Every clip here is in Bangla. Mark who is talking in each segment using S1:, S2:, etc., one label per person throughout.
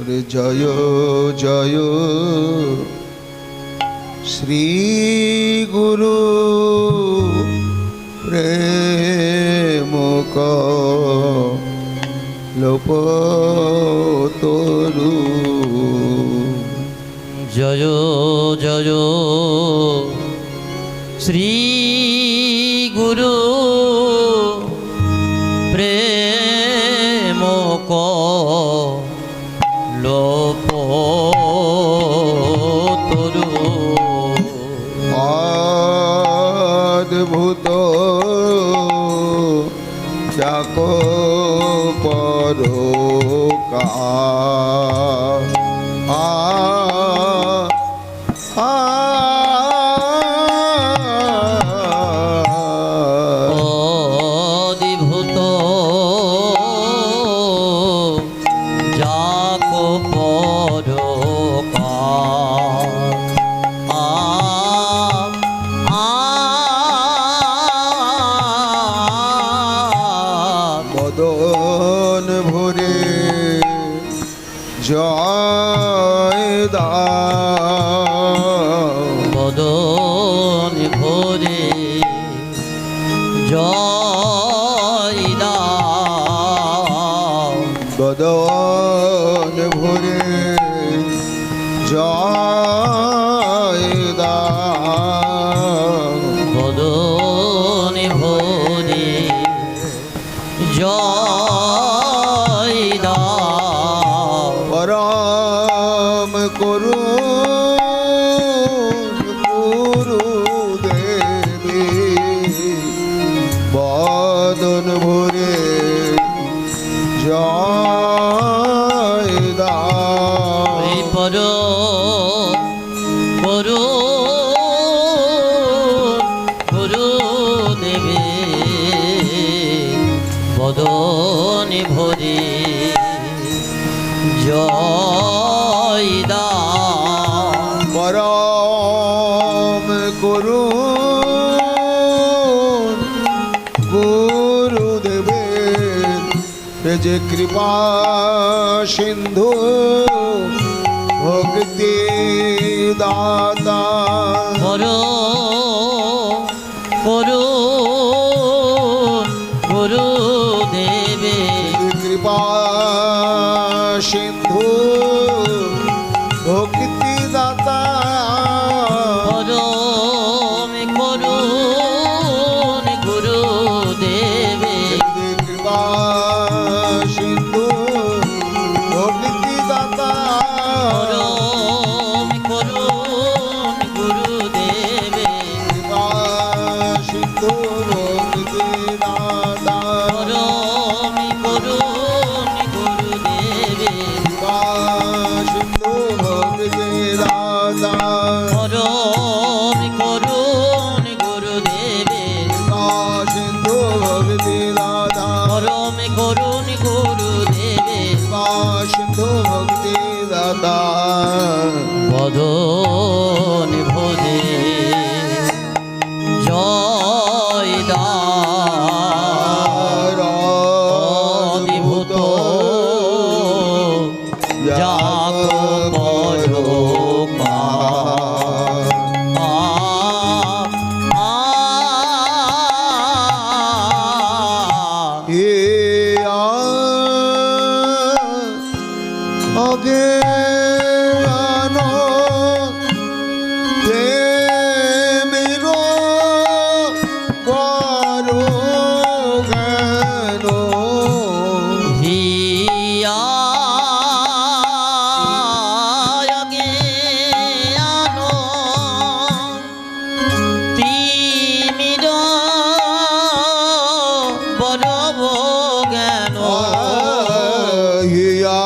S1: রে জয় জয় শ্রী গুরু প্রেম কল্পতরু।
S2: জয় জয় শ্রী গুরু প্রেম কল্পতরু।
S1: অদ্ভুত যাক পরকার
S2: অদ্ভুত যাক
S1: বদন ভরে জয় দাও,
S2: বদন ভরে জয় দাও,
S1: বদন ভরে জয় দাও,
S2: বদন ভরে জয় দাও।
S1: পরম করুণ গুরুদেবী বদন ভরে জয় দাও।
S2: এই গুরুদেবে বদন ভরে জয় দাও।
S1: পরম করুণ গুরুদেবের যে কৃপা সিন্ধু ভক্তি দাতা।
S2: গুরুদেবে
S1: কৃপা সিন্ধু ভক্তি দাতা।
S2: পরম করুণ গুরুদেবে
S1: কৃপা সিন্ধু ভক্তি দাতা।
S2: পরম করুণ গুরুদেবে
S1: কৃপা সিন্ধু ভক্তি দাতা।
S2: পরম করুণ গুরুদেবে
S1: কৃপা সিন্ধু ভক্তি দাতা।
S2: পরম করুণ গুরুদেবে
S1: কৃপা সিন্ধু ভক্তি দাতা।
S2: পরম করুণ গুরুদেবে
S1: কৃপা সিন্ধু ভক্তি দাতা।
S2: বদন ভরে জয় দাও। অদ্ভুত যাক
S1: অজ্ঞানো প্রেমের বড় জ্ঞান
S2: হিয়া জ্ঞানো তিমির বড় জ্ঞান
S1: হিয়া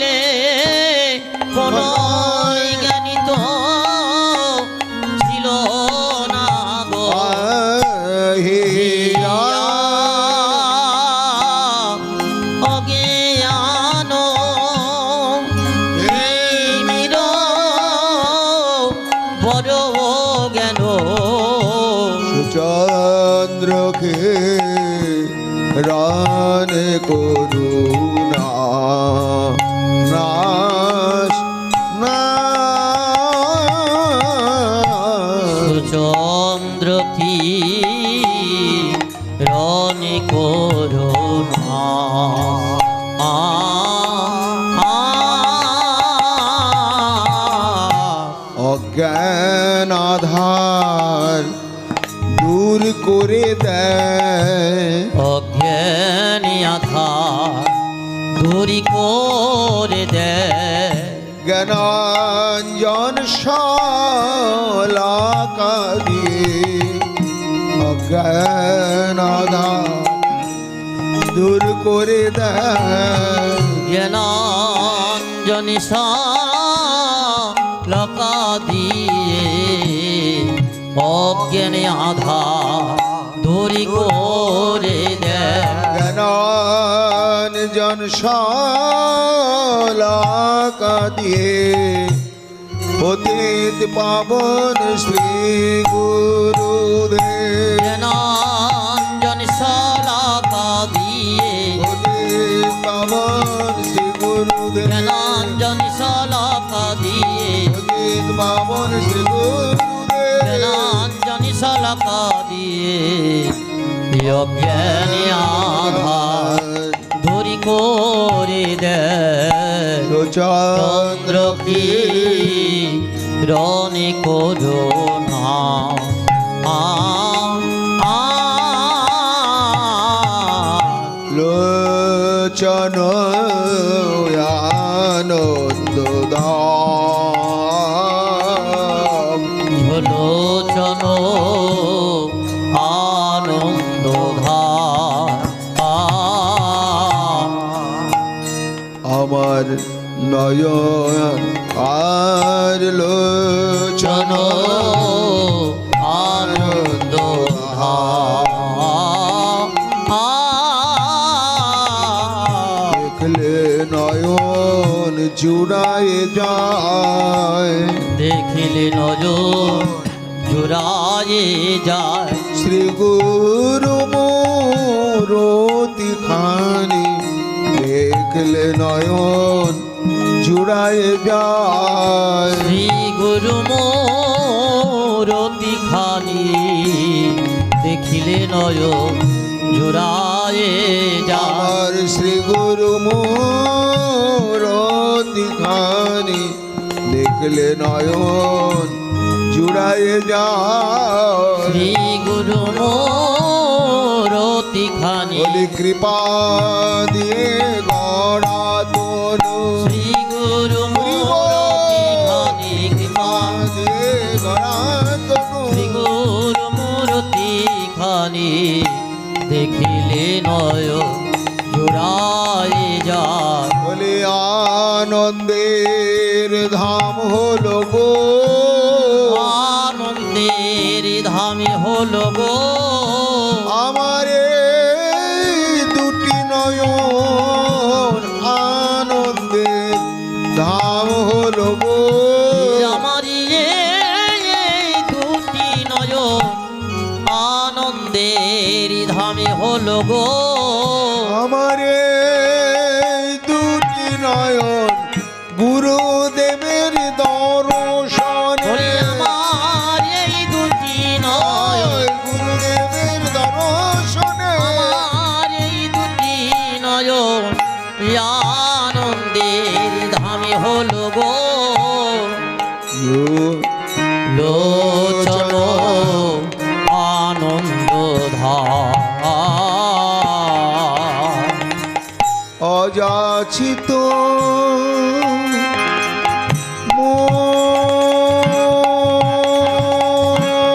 S2: বলে কোনো জ্ঞানী তো ছিল না গো
S1: হিয়া
S2: অজ্ঞান তিমির বড় জ্ঞান
S1: চন্দ্রকে রান করুণা নাশ
S2: চন্দ্র কি রনি করুণা
S1: অজ্ঞান আধার দূর করে দেয়
S2: অজ্ঞানী আধার দূরি করে দেয়
S1: জ্ঞানাঞ্জন শালাকা দিয়ে অজ্ঞান আধার দূর করে দেয়
S2: জ্ঞানাঞ্জনি লকা দিয়ে অজ্ঞানী আধার দূরি করে দেয়
S1: জ্ঞানাঞ্জন শালাকা দিয়ে পতিত পাবন শ্রী গুরুদেব
S2: জ্ঞানাঞ্জনি লকা দিয়ে
S1: পতিত পাবন শ্রী গুরুদেব
S2: জ্ঞানাঞ্জনি লকা দিয়ে
S1: পতিত পাবন শ্রী গুরুদেব
S2: জ্ঞানাঞ্জনি লকা দিয়ে অজ্ঞানী আধার দূরি করে দেয় চন্দ্র কি রনি করুণা
S1: লোচন আনন্দ
S2: লোচন আনন্দ
S1: আমার নয়ন আর লোচন
S2: আনন্দ
S1: দেখলে নয়ন জুড়ায় যায়
S2: দেখিলে নজর জুড়ায়ে যায়
S1: শ্রী গুরু মোরতি খানি দেখলে নয়ন জুড়ায় যায়
S2: শ্রী গুরু মোরতি খানি দেখিলে নয়ন জুড়ায়ে যায়
S1: আমার শ্রী গুরু মোরতি খানি দেখলে নয়ন জুড়ায় যায়
S2: শ্রী গুরু মোরতি খানি
S1: বলি কৃপা দিয়ে গড়া তনু
S2: শ্রী গুরু মোরতি খানি কৃপা
S1: দিয়ে গড়া তনু
S2: শ্রী গুরু মোরতি খানি দেখিলে নয়ন জুড়ায়ে যায়
S1: বলি আনন্দের ধাম হলো গো
S2: আনন্দের ধামে হলো গো
S1: আমার এই দুটি নয়ন আনন্দের ধাম হলো গো
S2: আমার এই দুটি নয়ন আনন্দের ধামে হলো গো
S1: আমার এই দুটি নয়ন গুরুদেবের দর্শন
S2: বলি আমার এই দুটি নয়ন
S1: গুরুদেবের দর্শনে
S2: আমার এই দুটি নয়ন আনন্দের ধামে হলো গো লোচন আনন্দ
S1: অযাচিত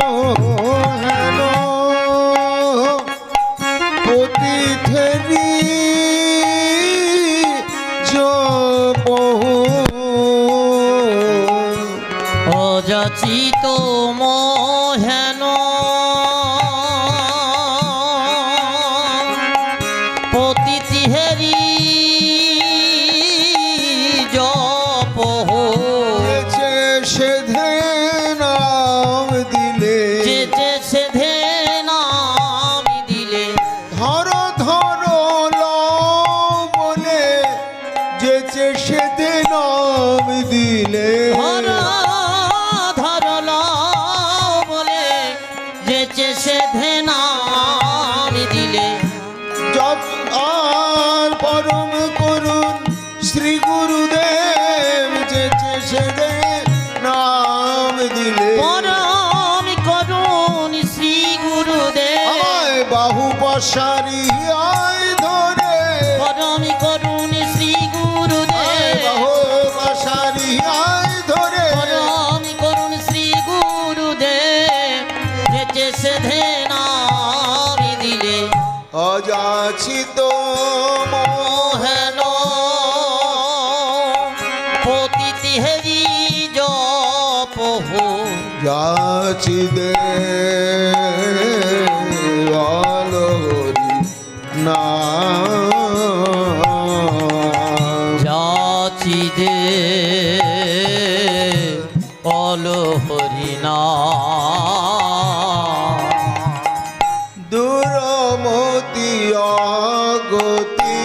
S1: মোহেন পতিথেরি জপ
S2: অযাচিত মোহেন পতিতি হেরি জপ
S1: যেচে সেধে নাম দিলে
S2: যেতে সেধে নাম দিলে
S1: ধর ধর লও বলে যেচে সেধে নাম দিলে
S2: ধরা ধরল বলে যেচে সেধে নাম দিলে
S1: জপ আর পরম করুন শ্রী গুরুদেব যেচে সেধে নাম দিলে
S2: পরম করুণ শ্রী গুরুদেব
S1: আমায় বাহু পশারি আয় ধরে
S2: পরম করুণ শ্রী গুরুদেব
S1: বাহু পশারি আয় ধরে
S2: পরম করুণ শ্রী গুরুদেব যেচে সেধে নাম দিলে
S1: অযাচিত
S2: মোহেন পতিতি হেরি জপ
S1: যাচিদে আলোরি না
S2: যাচি দে অল হরিনা
S1: দুরমতি অগতি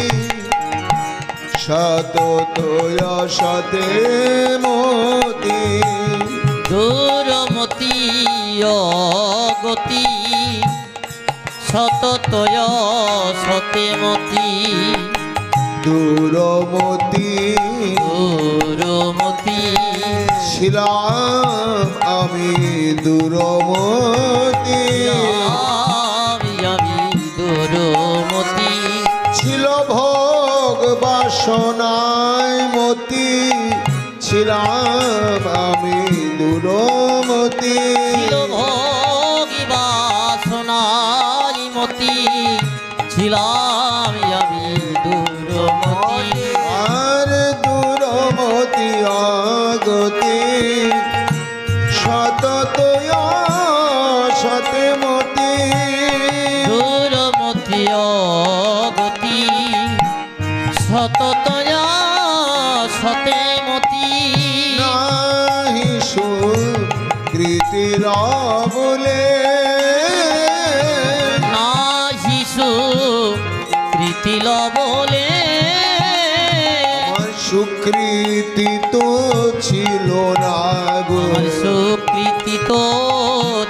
S1: সততয় সতে মতি
S2: দূরমতি অগতি সততয় সতেমতি
S1: দুরমতি
S2: দূরমতি
S1: ছিলাম আমি দুরমতি
S2: আমি দূরমতি
S1: ছিল ভোগ বাসনায় মতি ছিলাম আমি দুরমতি
S2: ছিল ভোগী বাসনাই মতি ছিলাম আমি দূরমতি
S1: আর দুরমতি আগতি সততয় সতেমতি
S2: দূরমতি অগতি সততয় সতেমতি
S1: নাহি সুকৃতির বলে
S2: না শিশু কৃতিল বলে
S1: আমার সুকৃতি তো ছিল না গো
S2: আমার সুকৃতি তো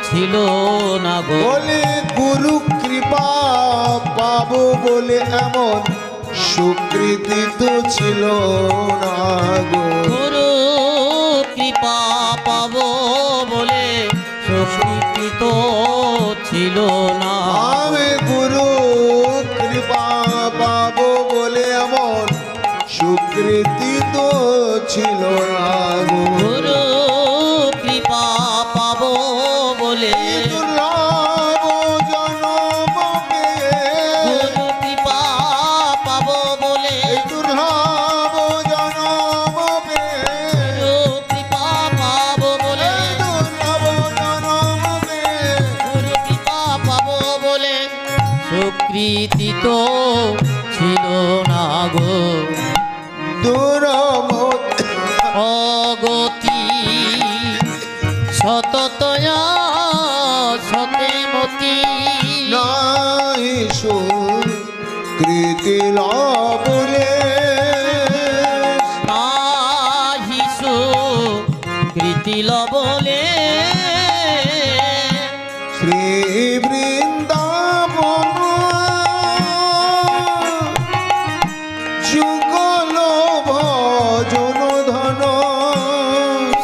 S2: ছিল না গো
S1: বলে গুরু কৃপা পাবো বলে এমন সুকৃতি তো ছিল না গো
S2: গুরু কৃপা পাবো বলে সুকৃতি তো ছিল না
S1: আমি গুরু কৃপা পাবো বলে এমন সুকৃতি তো ছিল না গো
S2: গুরু কৃপা পাবো বলে
S1: দুর্লভ জনম পেয়ে
S2: গুরু কৃপা পাবো বলে
S1: দুর্লভ জনম পেয়ে
S2: গুরু কৃপা পাবো বলে
S1: দুর্লভ জনম পেয়ে
S2: গুরু কৃপা পাবো বলে সুকৃতি তো ছিল না গো
S1: দুরমতি
S2: অগতি সততয় সতেমতি
S1: নাহি সুকৃতি বলে
S2: নাহিসু কৃতিল বলে
S1: শ্রী বৃন্দাবন যুগল ভজন ধন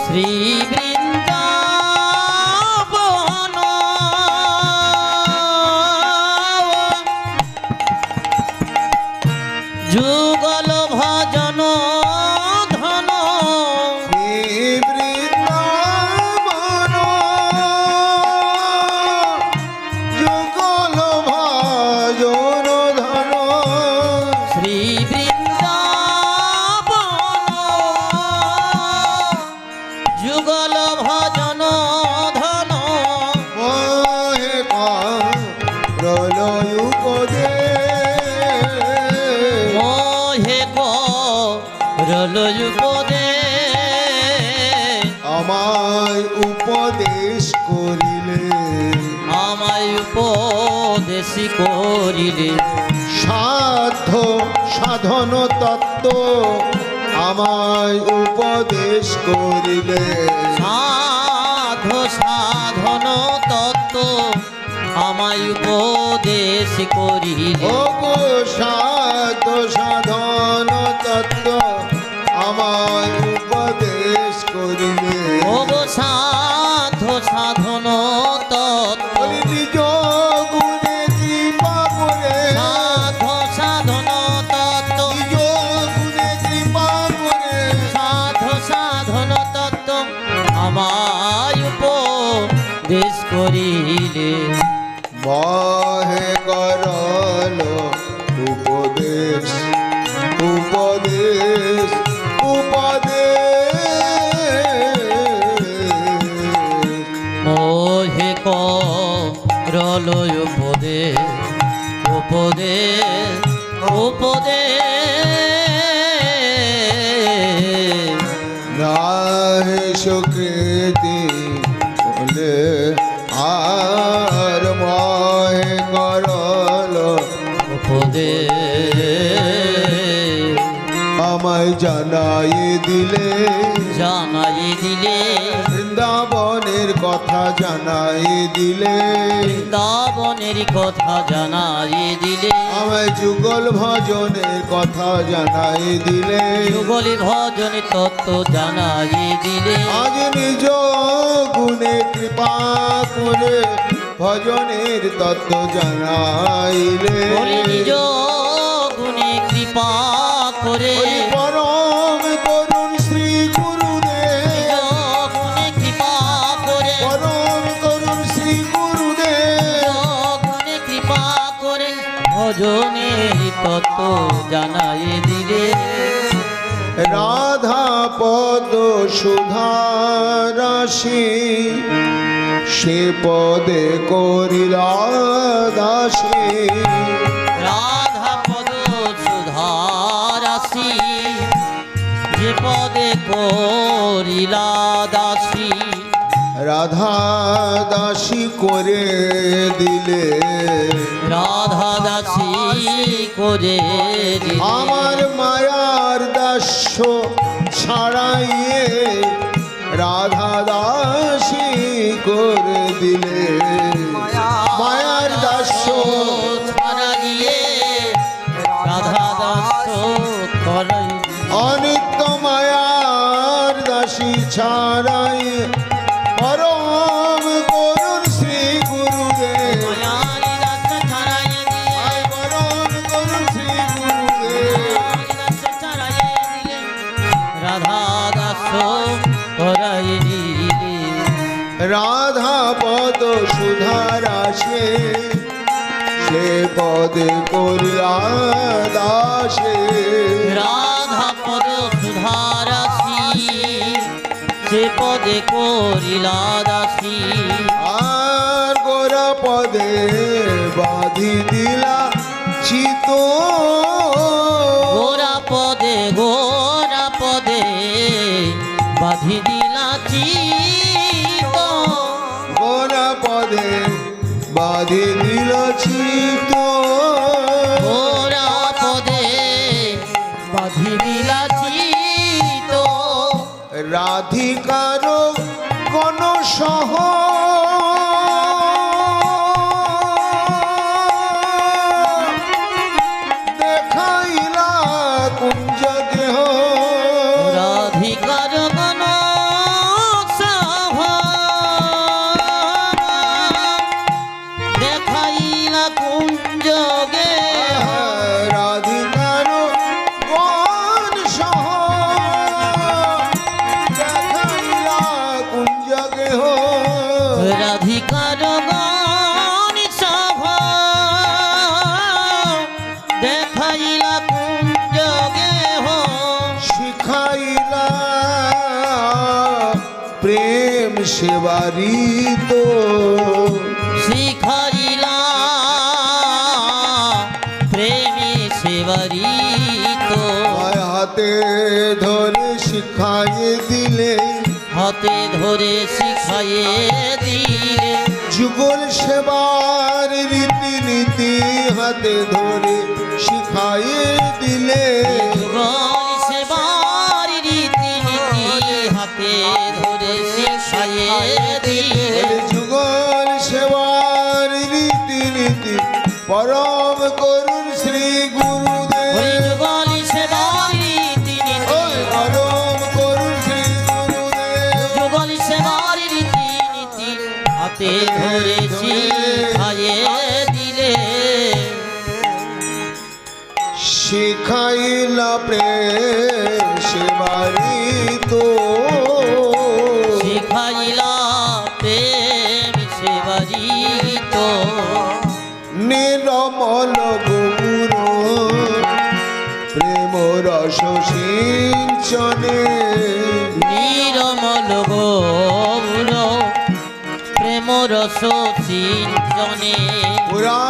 S2: শ্রী বৃন্দাবন মোহে করল উপদেশ,
S1: আমায় উপদেশ করিলে
S2: আমায় উপদেশ করিলে,
S1: সাধ্য সাধন তত্ত্ব আমায় উপদেশ করিলে,
S2: সাধো সাধন তত্ত্ব আমায় উপদেশ করিলে,
S1: ও গো সাধ্য সাধন তত্ত্ব আমায় উপদেশ করিলে,
S2: ও গো সাধো সাধন তত্ত্ব,
S1: বলি নিজ গুণে কৃপা করে,
S2: সাধো সাধন তত্ত্ব,
S1: নিজ গুণে কৃপা করে,
S2: সাধো সাধন তত্ত্ব আমায় উপদেশ করিলে,
S1: মহে করল উপদেশ উপদেশ উপদেশ,
S2: মোহে করল উপদেশ, উপদেশ উপদেশ,
S1: নাহি সুকৃতি বলে আর মহে করল
S2: উপদেশ
S1: আমায় জানাই দিলে,
S2: জানাই দিলে,
S1: বৃন্দাবনের কথা জানাই দিলে,
S2: বৃন্দাবনের কথা জানাই দিলে,
S1: আমায় যুগল ভজনের কথা জানাই দিলে,
S2: যুগলি ভজন তত্ত্ব জানাই দিলে,
S1: আজ নিজ গুণে কৃপা করে ভজনের তত্ত্ব জানাইলে,
S2: বলি নিজ গুণে কৃপা করে,
S1: ওই পরম করুণ শ্রী গুরুদেব,
S2: নিজ গুণে কৃপা করে,
S1: পরম করুণ শ্রী গুরুদেব,
S2: গুণে কৃপা করে ভজনের তত্ত্ব জানাই দিলে,
S1: রাধা পদ সুধা রাশি সে পদে করিলা দাসী,
S2: রাধা পদ সুধারাসি যে পদে করিলা দাসী,
S1: রাধা দাসী করে দিলে,
S2: রাধা দাসী করে দিলে,
S1: আমার মায়ার দাস্য ছাড়াইয়ে রাধা দাসী করে দিলে, মায়ার দাস্য
S2: ছাড়া গিয়ে রাধা দাস করাই,
S1: অনিত্য মায়ার দাসী ছাড়াই পরম করুণ শ্রী গুরুদেব,
S2: মায়ারি দাস ছাড়াই দিয়ে,
S1: পরম করুণ শ্রী গুরুদেব,
S2: দাস ছাড়াই দিলে, রাধা দাস করাই দিলে,
S1: রাধা পদ সুধা রাশে সে পদে করিয়া দাসে,
S2: রাধা পদ সুধারাসি সে পদে করিলা দাসী,
S1: আর গোরা পদে বাঁধি দিলা চিত,
S2: গোরা পদে বাঁধি দিলা চিত,
S1: গোরা পদে বাঁধি দিল চিত,
S2: গোরা পদে বাঁধি দিলা চিত,
S1: রাধিকার গণ সহ দেখাইলা কুঞ্জ দেহ,
S2: রাধিকার গণ সভা দেখাইলা কুঞ্জগে,
S1: রাধিকার গণ সহ দেখাইলা কুঞ্জ দেহ,
S2: রাধিকার গণ সভা দেখাইলা কুঞ্জগে,
S1: শিখাইলা প্রেম সেবারিত,
S2: শিখাইলা প্রেমে সেবরিত,
S1: হাতে ধরে শিখাইয়ে দিলে
S2: হাতে ধরে শিখাইয়ে দিলে
S1: যুগল সেবার রীতিনীতি হাতে ধরে শিখাইয়ে দিলে
S2: যুগল সেবার রীতিনীতি হাতে ধরে শিখাইয়ে দিলে
S1: যুগল সেবার রীতিনীতি পরম করুণ শ্রী গুরুদেব
S2: ওই যুগল সেবার রীতিনীতি
S1: পরম করুণ শ্রী গুরুদেব
S2: যুগল সেবার রীতিনীতি হাতে ধরে শিখাইয়ে দিলে
S1: শিখাইলা প্রেম সেবারি তো
S2: শিখাইলা প্রেম সেবারি তো
S1: নিরমল গুমুর প্রেম রস সিঞ্চনে
S2: নিরমল গৌর প্রেম রস সিঞ্চনে
S1: পুরা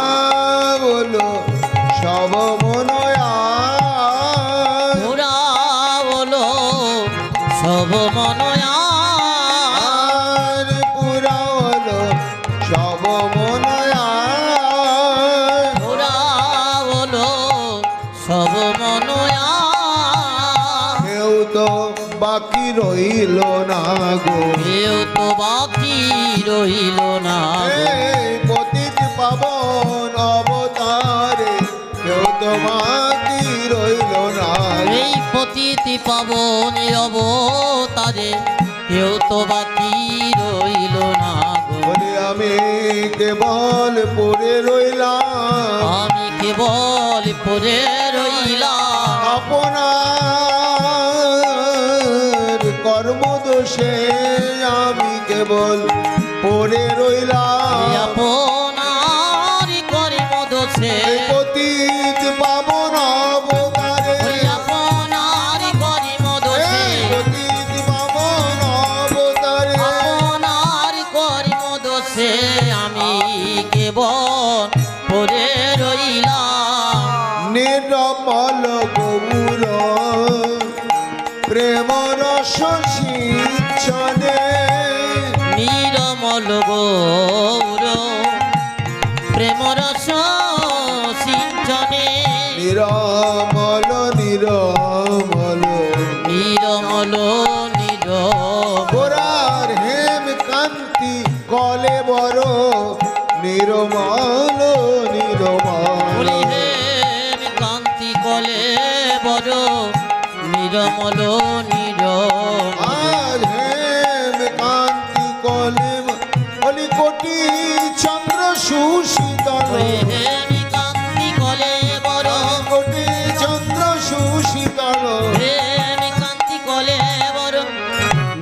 S1: বলো সব মনয়া
S2: পুরা বলো সব মনয়া
S1: আর পুরা বলো সব মনয়া
S2: পুরা বলো সব মনয়া
S1: কেউ তো বাকি রইল না গো
S2: কেউ তো বাকি রইল না
S1: এই পতিত পাবন অবতারে কেউ তো বাকি রইল না
S2: এই পতিতি পাবন অবতারে কেউ তো বাকি রইল না গো
S1: বলি আমি কেবল পড়ে রইলাম
S2: আমি কেবল পড়ে রইলাম
S1: আপনার কর্মদোষে আমি কেবল পড়ে রইলাম
S2: আপনার কর্ম দোষে
S1: এই পতিত পাবন অবতারে
S2: আপনার কর্ম দোষে
S1: এই পতিত পাবন অবতারে
S2: আপনার কর্ম দোষে আমি কেবল পড়ে রইলাম
S1: নিরমল গৌর প্রেম রস সিঞ্চনে
S2: নিরমল গৌর প্রেম রস সিঞ্চনে
S1: নিরমল নিরমল
S2: নিরমল নিরমল
S1: গোরার হেম কান্তি কলে বড় নিরমল নিরমল
S2: বলি হে কান্তি কলে বড় নিরমল নিরমল
S1: আর হেম কান্তি কলে বলি কোটি চন্দ্র সুশীতল
S2: ওই হে কান্তি কলে বড়
S1: কোটি চন্দ্র সুশীতল
S2: হে কান্তি কলে বড়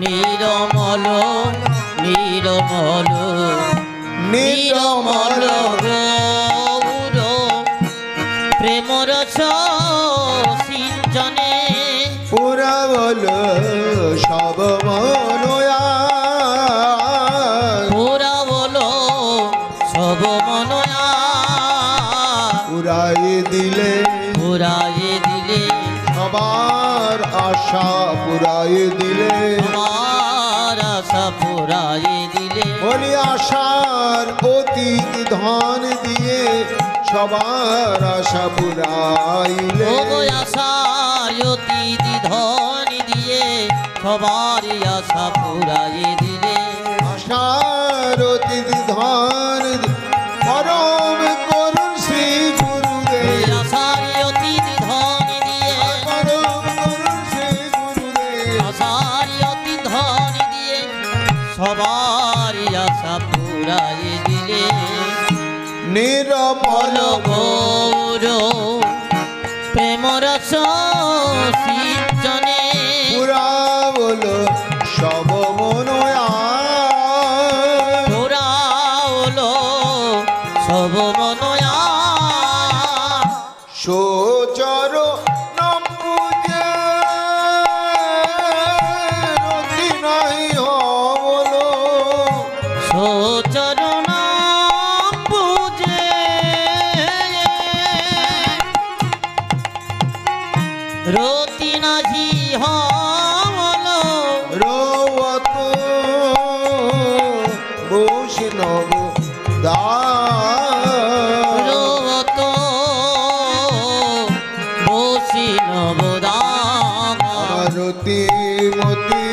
S2: নিরমল নিরমল নিরমল গৌর প্রেম রস সিঞ্চনে
S1: পুরা বল সব মনোয়া
S2: পুরা বলো সব মনয়া
S1: পুরাই দিলে
S2: পুরাই দিলে
S1: সবার আশা পুরাই দিলে
S2: আমার আশা পুরাই দিলে
S1: বলি আশার অতীত ধন দিয়ে সবার আশা পুরাইলে
S2: ও আশার অতীত ধন দিয়ে সবারই আশা পুরাই দিলে
S1: আশার অতীত ধন পরম করুণ শ্রী গুরুদেব
S2: আশার অতীত ধন দিয়ে
S1: পরম করুণ শ্রী গুরুদেব
S2: আশার অতীত ধন দিয়ে সবারই আশা পুরাই দিলে
S1: নিরমল
S2: গৌর প্রেম রস সিঞ্চনে
S1: পুরা বলো সব মনোয়া
S2: তোরা হলো সব মনয়া
S1: সোচর নম্বুজে রতি নাই হবলো
S2: সোচরণ বুঝে রতি নাহি হল
S1: রত বৈষ্ণব দাস
S2: রত বৈষ্ণব দাস
S1: রতিমতি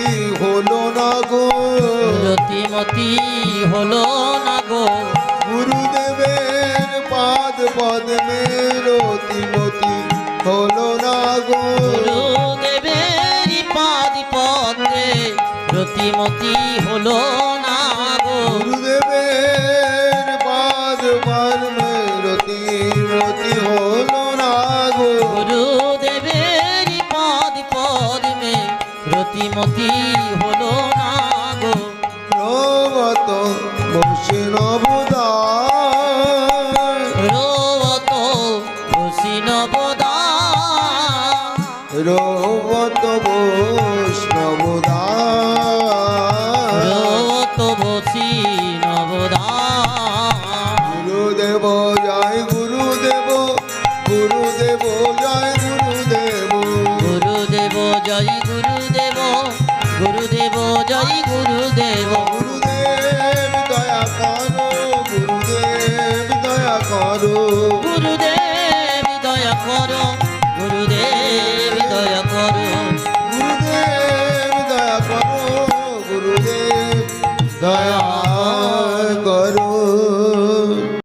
S1: হলো না গো
S2: রতিমতি হলো না গো
S1: গুরুদেবের পাদ পদ্মে রতিমতি হলো না গো
S2: গুরুদেবের পাদি পদ্মে রতিমতি হলো না গো
S1: গুরুদেবের পাদ পদ্মে রতিমতি হলো না গো
S2: গুরুদেবের পাদি পদ্মে রতিমতি হলো না গো
S1: রবত বৈষ্ণব দাস
S2: রত বৈষ্ণব দাস
S1: রবত বৈষ্ণব দাস
S2: রত বৈষ্ণব দাস
S1: গুরুদেব জয় গুরুদেব গুরুদেব জয় গুরুদেব
S2: গুরুদেব জয় গুরুদেব গুরুদেব জয় গুরুদেব
S1: গুরুদেব দয়া করো গুরুদেব দয়া করো
S2: গুরুদেব দয়া করো